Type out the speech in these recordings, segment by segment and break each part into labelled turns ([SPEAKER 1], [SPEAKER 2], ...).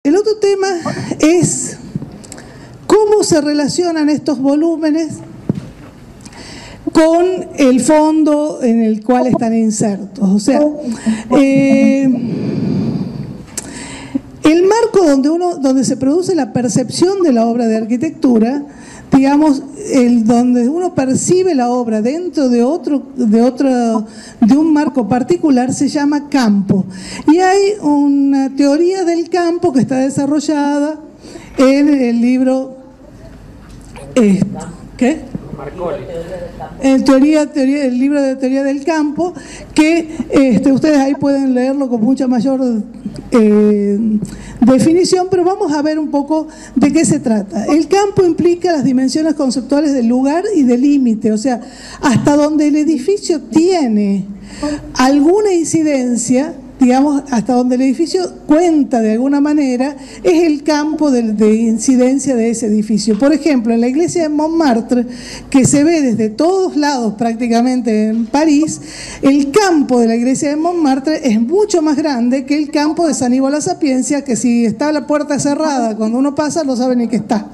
[SPEAKER 1] El otro tema es cómo se relacionan estos volúmenes con el fondo en el cual están insertos. O sea, el marco donde se produce la percepción de la obra de arquitectura, digamos, donde uno percibe la obra dentro de un marco particular, se llama campo. Y hay una teoría del campo que está desarrollada en el libro ¿qué? El libro de teoría del campo, que ustedes ahí pueden leerlo con mucha mayor definición, pero vamos a ver un poco de qué se trata. El campo implica las dimensiones conceptuales del lugar y del límite, o sea, hasta donde el edificio tiene alguna incidencia, digamos, hasta donde el edificio cuenta de alguna manera, es el campo de incidencia de ese edificio. Por ejemplo, en la iglesia de Montmartre, que se ve desde todos lados prácticamente en París, el campo de la iglesia de Montmartre es mucho más grande que el campo de San Ivo La Sapienza, que si está la puerta cerrada, cuando uno pasa no sabe ni que está.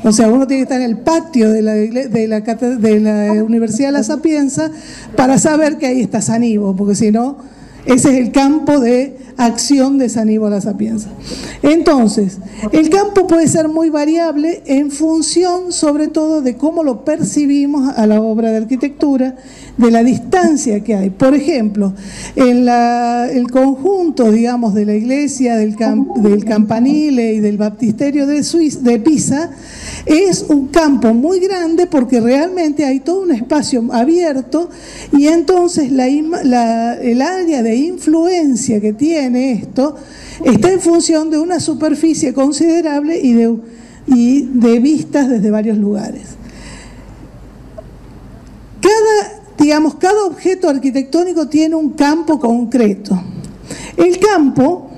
[SPEAKER 1] O sea, uno tiene que estar en el patio de la Universidad de La Sapienza para saber que ahí está San Ivo, porque si no, ese es el campo de acción de San Ivo La Sapienza. Entonces, el campo puede ser muy variable en función, sobre todo, de cómo lo percibimos a la obra de arquitectura, de la distancia que hay. Por ejemplo, en el conjunto, digamos, de la iglesia del Campanile y del Baptisterio de Pisa, es un campo muy grande porque realmente hay todo un espacio abierto y entonces el área de influencia que tiene esto está en función de una superficie considerable y de vistas desde varios lugares. Cada objeto arquitectónico tiene un campo concreto. El campo,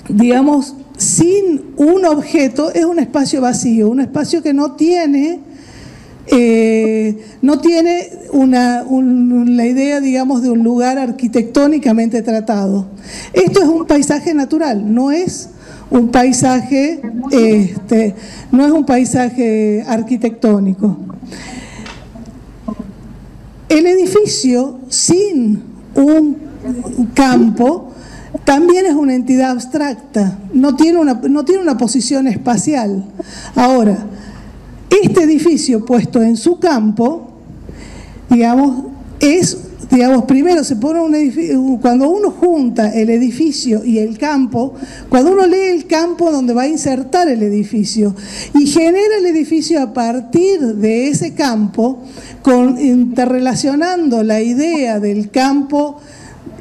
[SPEAKER 1] digamos, sin un objeto es un espacio vacío, un espacio que no tiene la idea, digamos, de un lugar arquitectónicamente tratado. Esto es un paisaje natural, no es un paisaje, no es un paisaje arquitectónico. El edificio sin un campo también es una entidad abstracta, no tiene una posición espacial. Ahora, este edificio puesto en su campo, digamos, primero se pone un edificio, cuando uno junta el edificio y el campo, cuando uno lee el campo donde va a insertar el edificio y genera el edificio a partir de ese campo, interrelacionando la idea del campo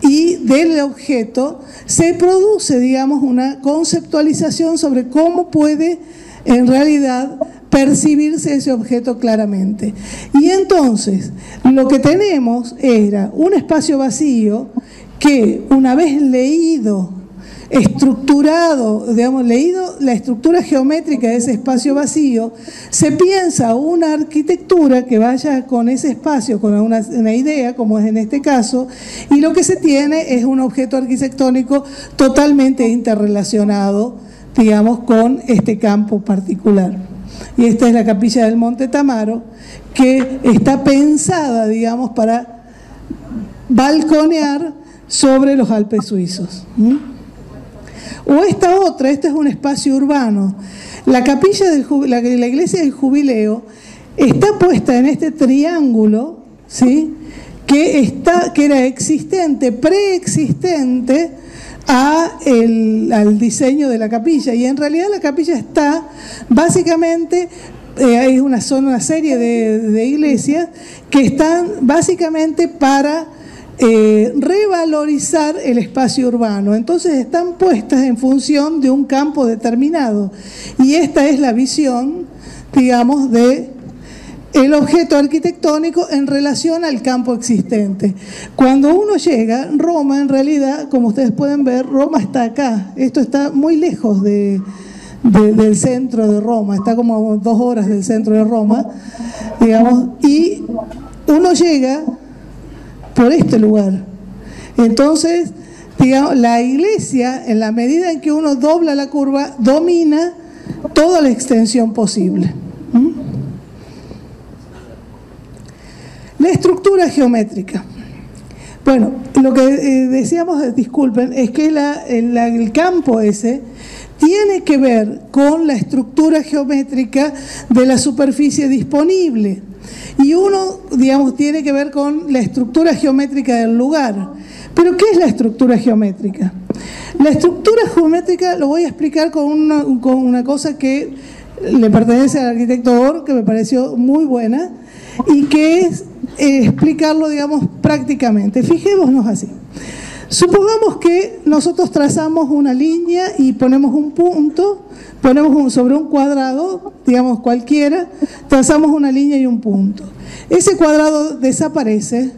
[SPEAKER 1] y del objeto, se produce, digamos, una conceptualización sobre cómo puede en realidad percibirse ese objeto claramente. Y entonces lo que tenemos era un espacio vacío que, una vez leído, estructurado, digamos, leído la estructura geométrica de ese espacio vacío, se piensa una arquitectura que vaya con ese espacio, con una idea, como es en este caso, y lo que se tiene es un objeto arquitectónico totalmente interrelacionado, digamos, con este campo particular. Y esta es la capilla del Monte Tamaro, que está pensada, digamos, para balconear sobre los Alpes suizos. O esta otra, este es un espacio urbano. La capilla la iglesia del Jubileo está puesta en este triángulo, ¿sí?, que era existente, preexistente al diseño de la capilla, y en realidad la capilla está básicamente, hay una serie de iglesias que están básicamente para revalorizar el espacio urbano. Entonces están puestas en función de un campo determinado, y esta es la visión, digamos, de el objeto arquitectónico en relación al campo existente. Cuando uno llega, Roma, en realidad, como ustedes pueden ver, Roma está acá. Esto está muy lejos del centro de Roma, está como 2 horas del centro de Roma, digamos, y uno llega por este lugar. Entonces, digamos, la iglesia, en la medida en que uno dobla la curva, domina toda la extensión posible. La estructura geométrica. Bueno, lo que decíamos, disculpen, es que el campo ese tiene que ver con la estructura geométrica de la superficie disponible. Y uno, digamos, tiene que ver con la estructura geométrica del lugar. ¿Pero qué es la estructura geométrica? La estructura geométrica lo voy a explicar con una cosa que le pertenece al arquitecto Or, que me pareció muy buena, y que es explicarlo, digamos, prácticamente. Fijémonos así. Supongamos que nosotros trazamos una línea y ponemos un punto, sobre un cuadrado, digamos cualquiera, trazamos una línea y un punto. Ese cuadrado desaparece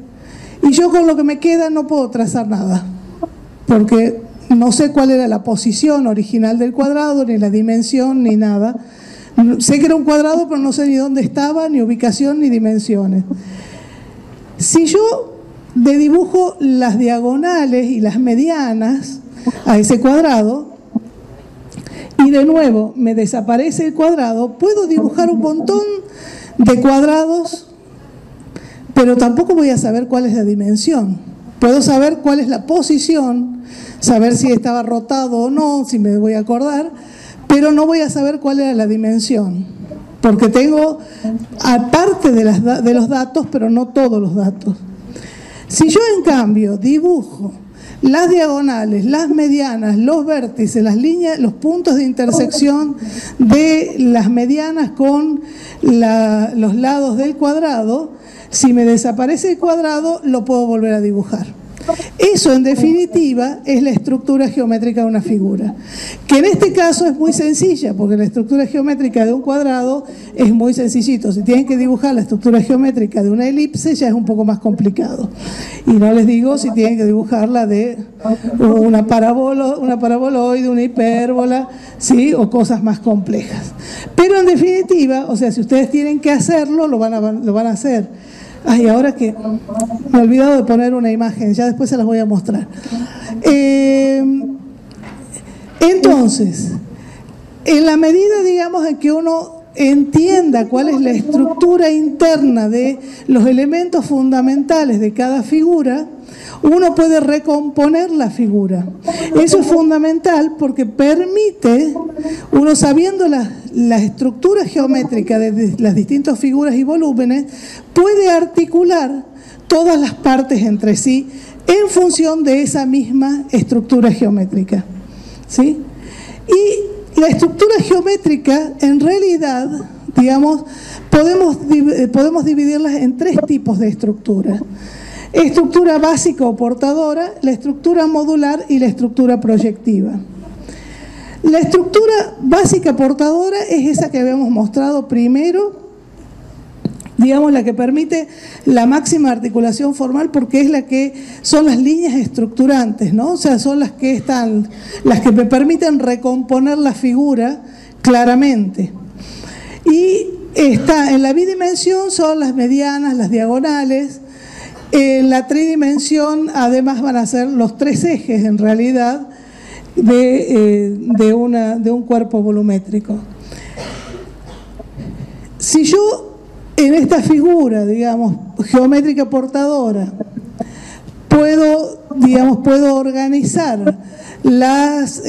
[SPEAKER 1] y yo con lo que me queda no puedo trazar nada, porque no sé cuál era la posición original del cuadrado, ni la dimensión, ni nada. Sé que era un cuadrado, pero no sé ni dónde estaba, ni ubicación, ni dimensiones. Si yo le dibujo las diagonales y las medianas a ese cuadrado y de nuevo me desaparece el cuadrado, puedo dibujar un montón de cuadrados, pero tampoco voy a saber cuál es la dimensión. Puedo saber cuál es la posición, saber si estaba rotado o no, si me voy a acordar, pero no voy a saber cuál era la dimensión, porque tengo aparte de los datos, pero no todos los datos. Si yo en cambio dibujo las diagonales, las medianas, los vértices, las líneas, los puntos de intersección de las medianas con los lados del cuadrado, si me desaparece el cuadrado, lo puedo volver a dibujar. Eso, en definitiva, es la estructura geométrica de una figura, que en este caso es muy sencilla, porque la estructura geométrica de un cuadrado es muy sencillito. Si tienen que dibujar la estructura geométrica de una elipse, ya es un poco más complicado. Y no les digo si tienen que dibujarla de una paraboloide, una hipérbola, ¿sí? O cosas más complejas. Pero en definitiva, o sea, si ustedes tienen que hacerlo, lo van a hacer. Ay, ahora que me he olvidado de poner una imagen, ya después se las voy a mostrar. Entonces, en la medida, digamos, en que uno entienda cuál es la estructura interna de los elementos fundamentales de cada figura, uno puede recomponer la figura. Eso es fundamental porque permite, uno sabiendo la estructura geométrica de las distintas figuras y volúmenes, puede articular todas las partes entre sí en función de esa misma estructura geométrica, ¿sí? Y la estructura geométrica, en realidad, digamos, podemos dividirlas en tres tipos de estructura. Estructura básica o portadora, la estructura modular y la estructura proyectiva. La estructura básica portadora es esa que habíamos mostrado primero, digamos la que permite la máxima articulación formal, porque es la que son las líneas estructurantes, ¿no? O sea, son las que me permiten recomponer la figura claramente. Y está en la bidimensión, son las medianas, las diagonales. En la tridimensión, además, van a ser los tres ejes, en realidad, de un cuerpo volumétrico. Si yo, en esta figura, digamos, geométrica portadora, puedo organizar las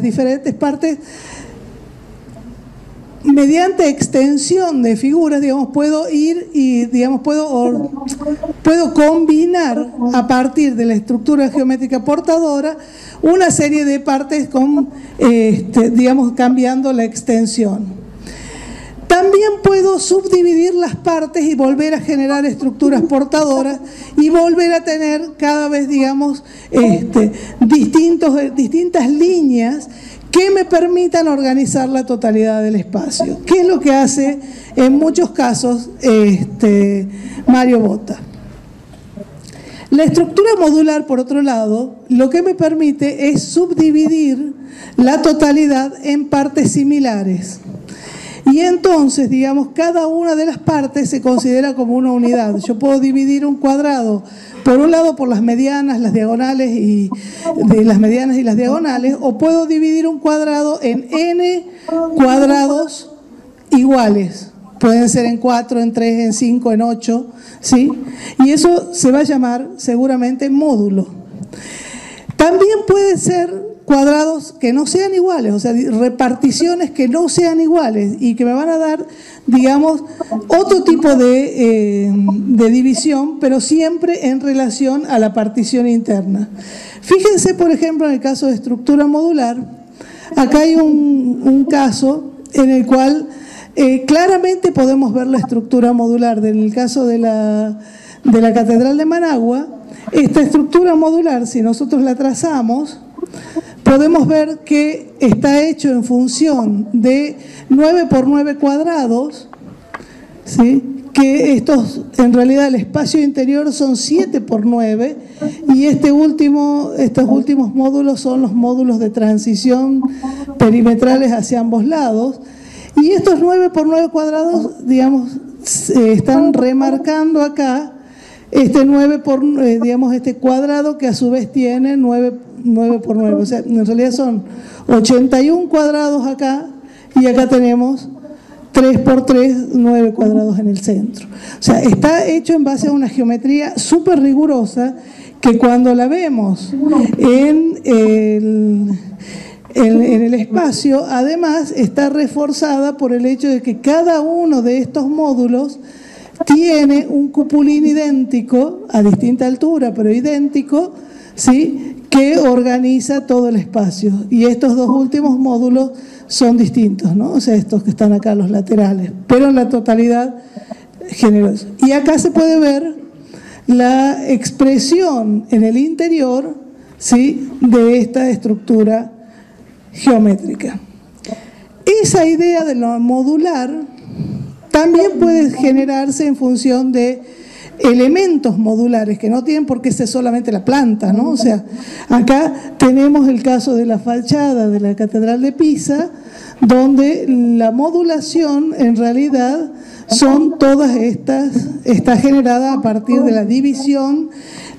[SPEAKER 1] diferentes partes mediante extensión de figuras, digamos, puedo ir y, digamos, puedo combinar a partir de la estructura geométrica portadora una serie de partes con, digamos, cambiando la extensión. También puedo subdividir las partes y volver a generar estructuras portadoras y volver a tener cada vez, digamos, distintas líneas que me permitan organizar la totalidad del espacio, que es lo que hace en muchos casos Mario Botta. La estructura modular, por otro lado, lo que me permite es subdividir la totalidad en partes similares. Y entonces, digamos, cada una de las partes se considera como una unidad. Yo puedo dividir un cuadrado, por un lado por las medianas, las diagonales y de las medianas y las diagonales, o puedo dividir un cuadrado en n cuadrados iguales. Pueden ser en 4, en 3, en 5, en 8, ¿sí? Y eso se va a llamar seguramente módulo. También puede ser cuadrados que no sean iguales, o sea, reparticiones que no sean iguales y que me van a dar, digamos, otro tipo de división, pero siempre en relación a la partición interna. Fíjense, por ejemplo, en el caso de estructura modular, acá hay un caso en el cual claramente podemos ver la estructura modular. En el caso de la Catedral de Managua, esta estructura modular, si nosotros la trazamos, podemos ver que está hecho en función de 9 por 9 cuadrados, ¿sí? Que en realidad el espacio interior son 7 por 9 y estos últimos módulos son los módulos de transición perimetrales hacia ambos lados. Y estos 9 por 9 cuadrados, digamos, están remarcando acá este 9 por, digamos, este cuadrado que a su vez tiene 9 por 9. O sea, en realidad son 81 cuadrados acá y acá tenemos 3 por 3, 9 cuadrados en el centro. O sea, está hecho en base a una geometría súper rigurosa que cuando la vemos en el espacio, además está reforzada por el hecho de que cada uno de estos módulos tiene un cupulín idéntico, a distinta altura, pero idéntico, ¿sí?, que organiza todo el espacio. Y estos dos últimos módulos son distintos, ¿no? O sea, estos que están acá, los laterales, pero en la totalidad generosa. Y acá se puede ver la expresión en el interior, ¿sí?, de esta estructura geométrica. Esa idea de lo modular también puede generarse en función de elementos modulares, que no tienen por qué ser solamente la planta, ¿no? O sea, acá tenemos el caso de la fachada de la Catedral de Pisa, donde la modulación en realidad son todas está generada a partir de la división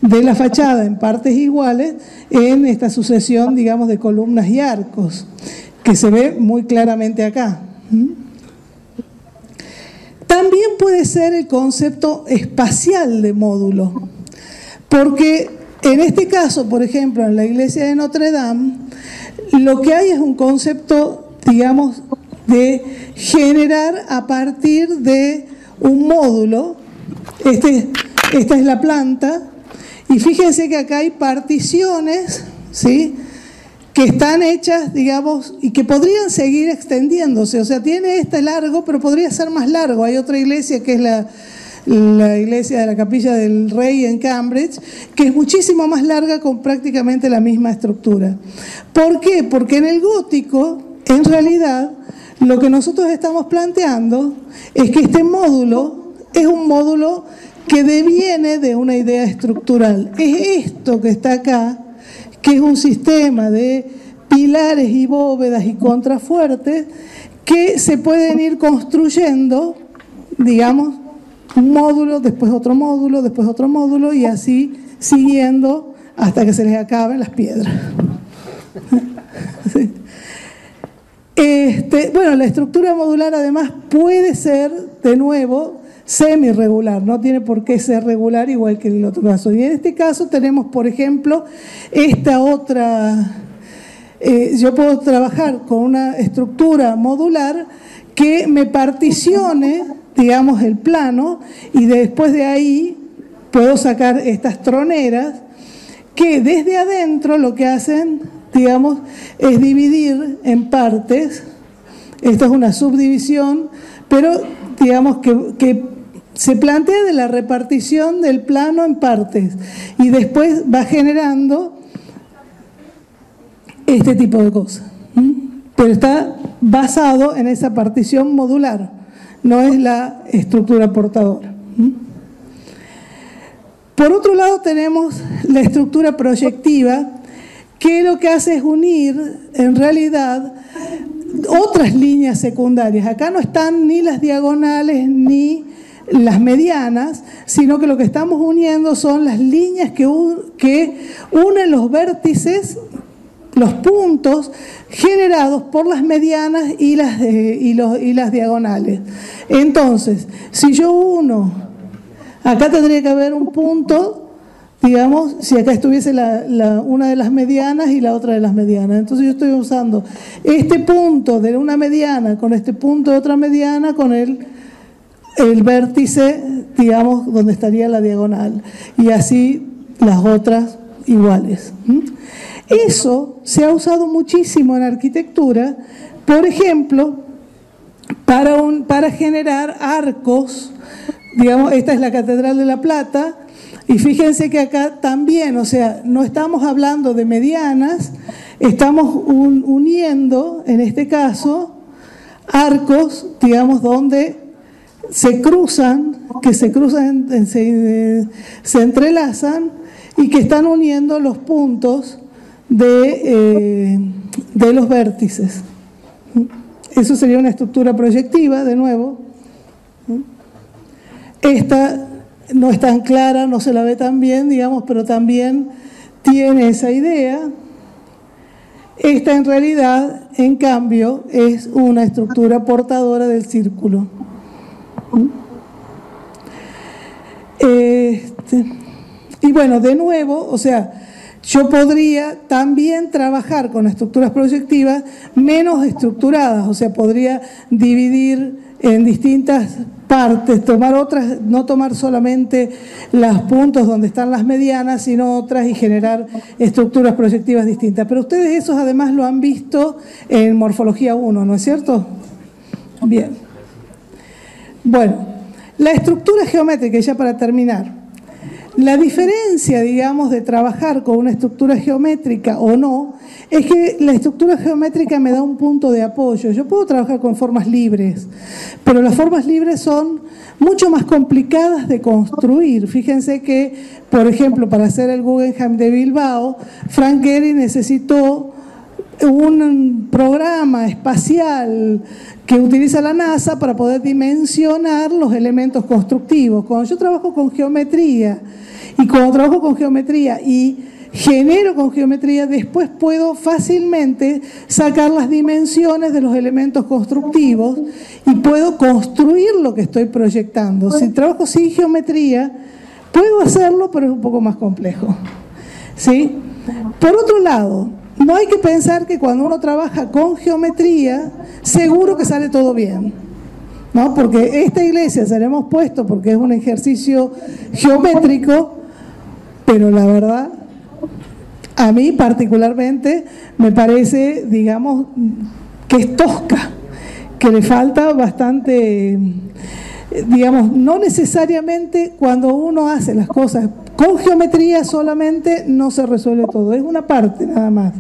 [SPEAKER 1] de la fachada en partes iguales en esta sucesión, digamos, de columnas y arcos, que se ve muy claramente acá. También puede ser el concepto espacial de módulo, porque en este caso, por ejemplo, en la iglesia de Notre Dame, lo que hay es un concepto, digamos, de generar a partir de un módulo. Esta es la planta, y fíjense que acá hay particiones, ¿sí?, que están hechas, digamos, y que podrían seguir extendiéndose. O sea, tiene este largo, pero podría ser más largo. Hay otra iglesia que es la iglesia de la Capilla del Rey en Cambridge, que es muchísimo más larga con prácticamente la misma estructura. ¿Por qué? Porque en el gótico, en realidad, lo que nosotros estamos planteando es que este módulo es un módulo que deviene de una idea estructural. Es esto que está acá, que es un sistema de pilares y bóvedas y contrafuertes que se pueden ir construyendo, digamos, un módulo, después otro módulo, después otro módulo, y así siguiendo hasta que se les acaben las piedras. Sí. Bueno, la estructura modular además puede ser, de nuevo, semi-regular, no tiene por qué ser regular igual que en el otro caso. Y en este caso tenemos, por ejemplo, esta otra, yo puedo trabajar con una estructura modular que me particione, digamos, el plano, y después de ahí puedo sacar estas troneras que desde adentro lo que hacen, digamos, es dividir en partes. Esta es una subdivisión, pero digamos que se plantea de la repartición del plano en partes y después va generando este tipo de cosas. Pero está basado en esa partición modular, no es la estructura portadora. Por otro lado tenemos la estructura proyectiva, que lo que hace es unir, en realidad, otras líneas secundarias. Acá no están ni las diagonales ni las medianas, sino que lo que estamos uniendo son las líneas que unen los vértices, los puntos generados por las medianas y las diagonales. Entonces, si yo uno, acá tendría que haber un punto, digamos, si acá estuviese una de las medianas y la otra de las medianas. Entonces yo estoy usando este punto de una mediana con este punto de otra mediana con el vértice, digamos, donde estaría la diagonal. Y así las otras iguales. Eso se ha usado muchísimo en arquitectura, por ejemplo, para generar arcos. Digamos, esta es la Catedral de La Plata, y fíjense que acá también, o sea, no estamos hablando de medianas, estamos uniendo, en este caso, arcos, digamos, donde se cruzan, se entrelazan y que están uniendo los puntos de los vértices. Eso sería una estructura proyectiva, de nuevo. Esta no es tan clara, no se la ve tan bien, digamos, pero también tiene esa idea. Esta en realidad, en cambio, es una estructura portadora del círculo. Y bueno, de nuevo, o sea, yo podría también trabajar con estructuras proyectivas menos estructuradas, o sea, podría dividir en distintas partes, tomar otras, no tomar solamente los puntos donde están las medianas, sino otras y generar estructuras proyectivas distintas. Pero ustedes esos además lo han visto en Morfología 1, ¿no es cierto? Bien. Bueno, la estructura geométrica, ya para terminar. La diferencia, digamos, de trabajar con una estructura geométrica o no, es que la estructura geométrica me da un punto de apoyo. Yo puedo trabajar con formas libres, pero las formas libres son mucho más complicadas de construir. Fíjense que, por ejemplo, para hacer el Guggenheim de Bilbao, Frank Gehry necesitó un programa espacial que utiliza la NASA para poder dimensionar los elementos constructivos. Cuando yo trabajo con geometría y genero con geometría, después puedo fácilmente sacar las dimensiones de los elementos constructivos y puedo construir lo que estoy proyectando. Si trabajo sin geometría, puedo hacerlo, pero es un poco más complejo, ¿sí? Por otro lado, no hay que pensar que cuando uno trabaja con geometría, seguro que sale todo bien, ¿no? Porque esta iglesia se la hemos puesto porque es un ejercicio geométrico, pero la verdad, a mí particularmente me parece, digamos, que es tosca, que le falta bastante, digamos, no necesariamente cuando uno hace las cosas con geometría solamente no se resuelve todo, es una parte nada más.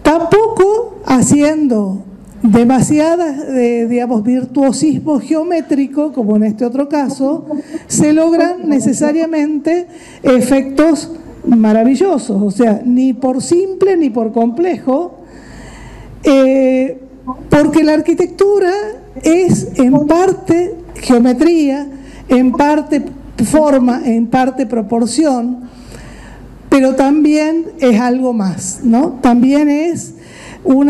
[SPEAKER 1] Tampoco haciendo demasiadas, digamos, virtuosismo geométrico, como en este otro caso, se logran necesariamente efectos maravillosos, o sea, ni por simple ni por complejo, porque la arquitectura es en parte geometría, en parte forma, en parte proporción, pero también es algo más, ¿no? También es un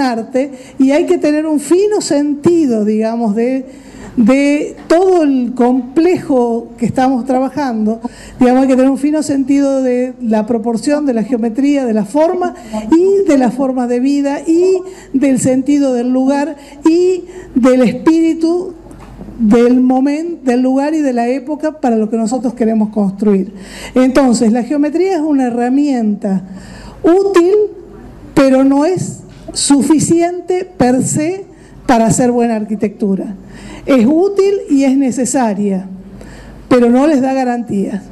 [SPEAKER 1] arte y hay que tener un fino sentido, digamos, de todo el complejo que estamos trabajando. Digamos, hay que tener un fino sentido de la proporción, de la geometría, de la forma y de la forma de vida y del sentido del lugar y del espíritu del momento, del lugar y de la época para lo que nosotros queremos construir. Entonces, la geometría es una herramienta útil, pero no es suficiente per se para hacer buena arquitectura. Es útil y es necesaria, pero no les da garantías.